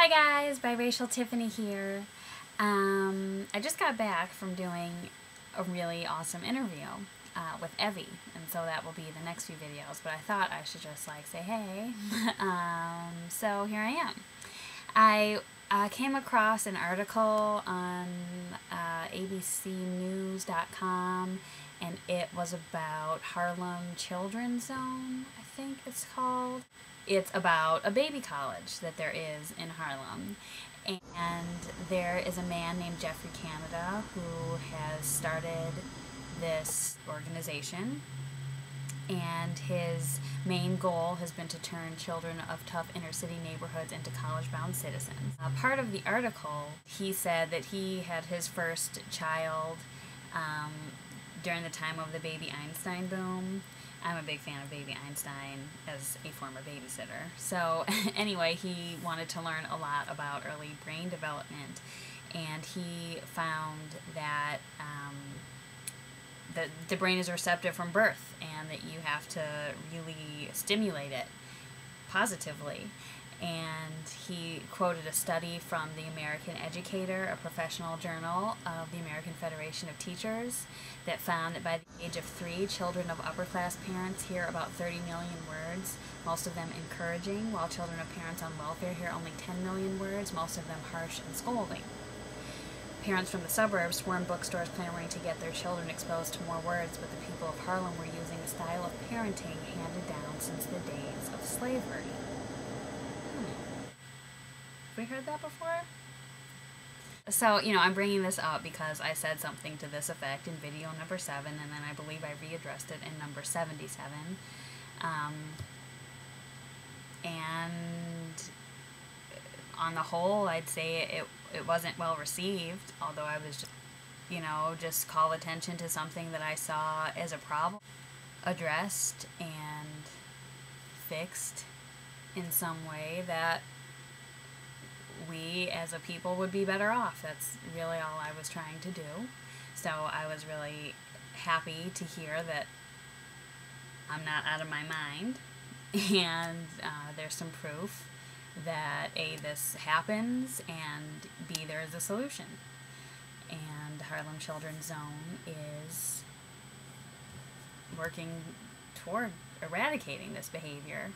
guys, Biracial Tiffany here. I just got back from doing a really awesome interview with Evie, and so that will be the next few videos, but I thought I should just like say hey. So here I am. I came across an article on abcnews.com, and it was about Harlem Children's Zone, I think it's called. It's about a baby college that there is in Harlem, and there is a man named Jeffrey Canada who has started this organization, and his main goal has been to turn children of tough inner-city neighborhoods into college-bound citizens. Part of the article, he said that he had his first child during the time of the Baby Einstein boom. I'm a big fan of Baby Einstein as a former babysitter. So anyway, he wanted to learn a lot about early brain development, and he found that the brain is receptive from birth, and that you have to really stimulate it positively. And he quoted a study from the American Educator, a professional journal of the American Federation of Teachers, that found that by the age of 3, children of upper-class parents hear about 30 million words, most of them encouraging, while children of parents on welfare hear only 10 million words, most of them harsh and scolding. Parents from the suburbs swarmed bookstores clamoring to get their children exposed to more words, but the people of Harlem were using a style of parenting handed down since the days of slavery. Have we heard that before? So, I'm bringing this up because I said something to this effect in video number 7, and then I believe I readdressed it in number 77. And on the whole, I'd say it wasn't well received, although I was just call attention to something that I saw as a problem, addressed and fixed in some way that we as a people would be better off. That's really all I was trying to do. So I was really happy to hear that I'm not out of my mind, and there's some proof that A, this happens, and B, there is a solution. And Harlem Children's Zone is working toward eradicating this behavior.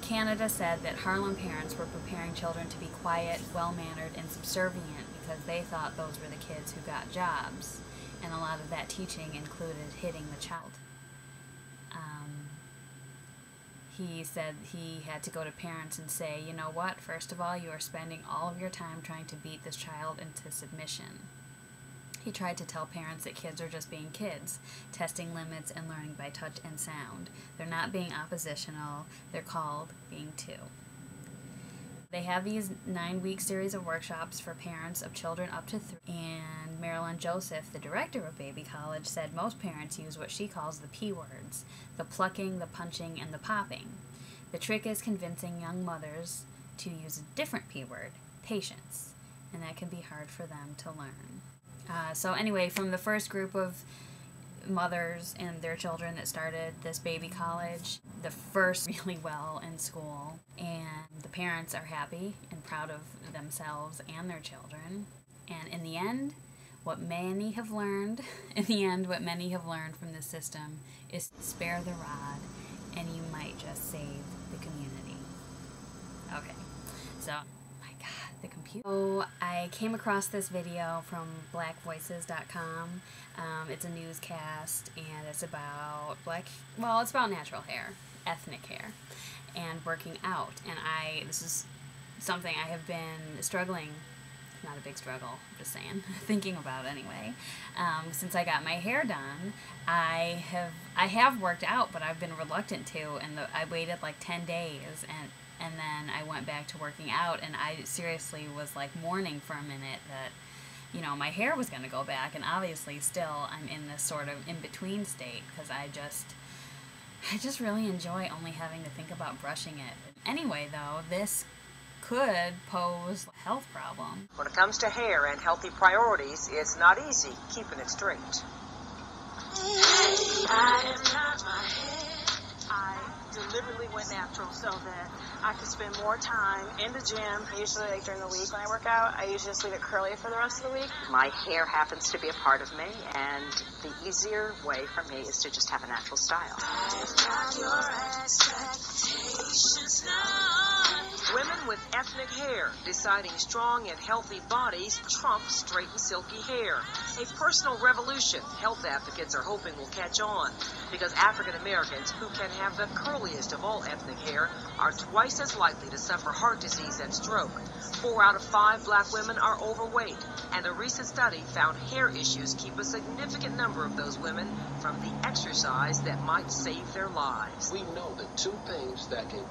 Canada said that Harlem parents were preparing children to be quiet, well-mannered, and subservient because they thought those were the kids who got jobs, and a lot of that teaching included hitting the child. He said he had to go to parents and say, you know what, first of all, you are spending all of your time trying to beat this child into submission. He tried to tell parents that kids are just being kids, testing limits and learning by touch and sound. They're not being oppositional, they're called being two. They have these 9-week series of workshops for parents of children up to 3, and Marilyn Joseph, the director of Baby College, said most parents use what she calls the P words: the plucking, the punching, and the popping. The trick is convincing young mothers to use a different P word, patience, and that can be hard for them to learn. So anyway, from the first group of mothers and their children that started this baby college, the first really well in school, and the parents are happy and proud of themselves and their children. And in the end, what many have learned from this system is spare the rod, and you might just save the community. Okay, so the computer. So I came across this video from blackvoices.com. It's a newscast, and it's about it's about natural hair, ethnic hair, and working out. And this is something I have been struggling, not a big struggle, I'm just saying, thinking about anyway. Since I got my hair done, I have worked out, but I've been reluctant to, and I waited like 10 days, and then I went back to working out, and I seriously was like mourning for a minute that, my hair was going to go back, and obviously still I'm in this sort of in-between state, because I just really enjoy only having to think about brushing it. Anyway, though, this could pose a health problem. When it comes to hair and healthy priorities, it's not easy keeping it straight. I am not my head. I do deliberately went natural so that I could spend more time in the gym. Usually, like during the week when I work out, I usually just leave it curly for the rest of the week. My hair happens to be a part of me, and the easier way for me is to just have a natural style. Women with ethnic hair deciding strong and healthy bodies trump straight and silky hair. A personal revolution health advocates are hoping will catch on because African Americans, who can have the curliest of all ethnic hair, are twice as likely to suffer heart disease and stroke. 4 out of 5 black women are overweight, and a recent study found hair issues keep a significant number of those women from the exercise that might save their lives. We know that 2 things that can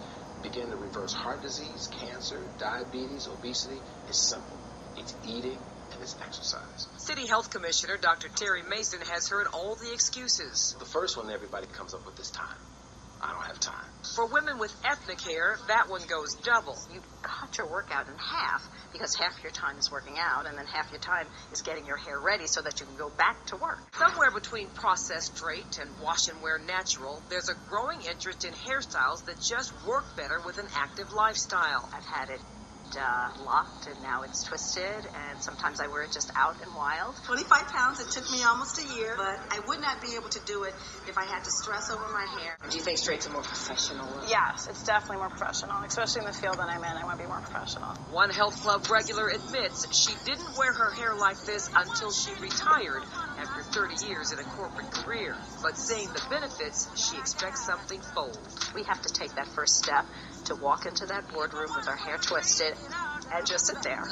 begin to reverse heart disease, cancer, diabetes, obesity is simple. It's eating and it's exercise. City Health Commissioner Dr. Terry Mason has heard all the excuses. The first one everybody comes up with is time. I don't have time. For women with ethnic hair, that one goes double. You cut your workout in half because half your time is working out and then half your time is getting your hair ready so that you can go back to work. Somewhere between processed straight and wash and wear natural, there's a growing interest in hairstyles that just work better with an active lifestyle. I've had it locked and now it's twisted, and sometimes I wear it just out and wild. 25 pounds, it took me almost a year, but I would not be able to do it if I had to stress over my hair. Do you think straight's a more professional? Yes, it's definitely more professional, especially in the field that I'm in. I want to be more professional. One health club regular admits she didn't wear her hair like this until she retired after 30 years in a corporate career. But seeing the benefits, she expects something fold. We have to take that first step to walk into that boardroom with our hair twisted and just sit there.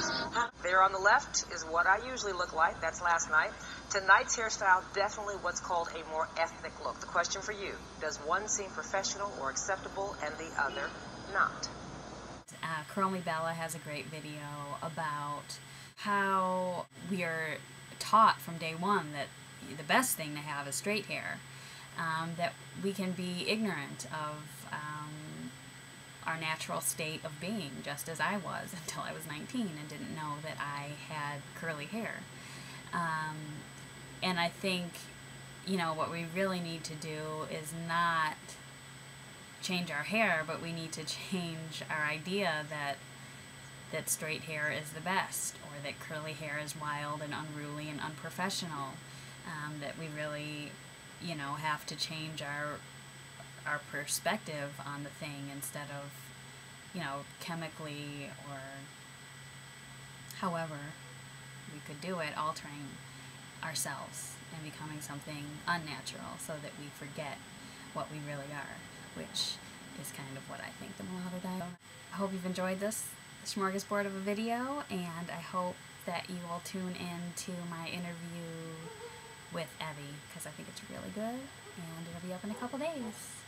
There on the left is what I usually look like. That's last night. Tonight's hairstyle, definitely what's called a more ethnic look. The question for you, does one seem professional or acceptable and the other not? Curl Me Bella has a great video about how we are taught from day one that the best thing to have is straight hair, that we can be ignorant of our natural state of being, just as I was until I was 19 and didn't know that I had curly hair. And I think, what we really need to do is not change our hair, but we need to change our idea that straight hair is the best, or that curly hair is wild and unruly and unprofessional. That we really, have to change our perspective on the thing instead of, chemically or however we could do it, altering ourselves and becoming something unnatural so that we forget what we really are, which is kind of what I think the mulatto diet. I hope you've enjoyed this smorgasbord of a video, and I hope that you will tune in to my interview with Evie, because I think it's really good, and it'll be up in a couple days.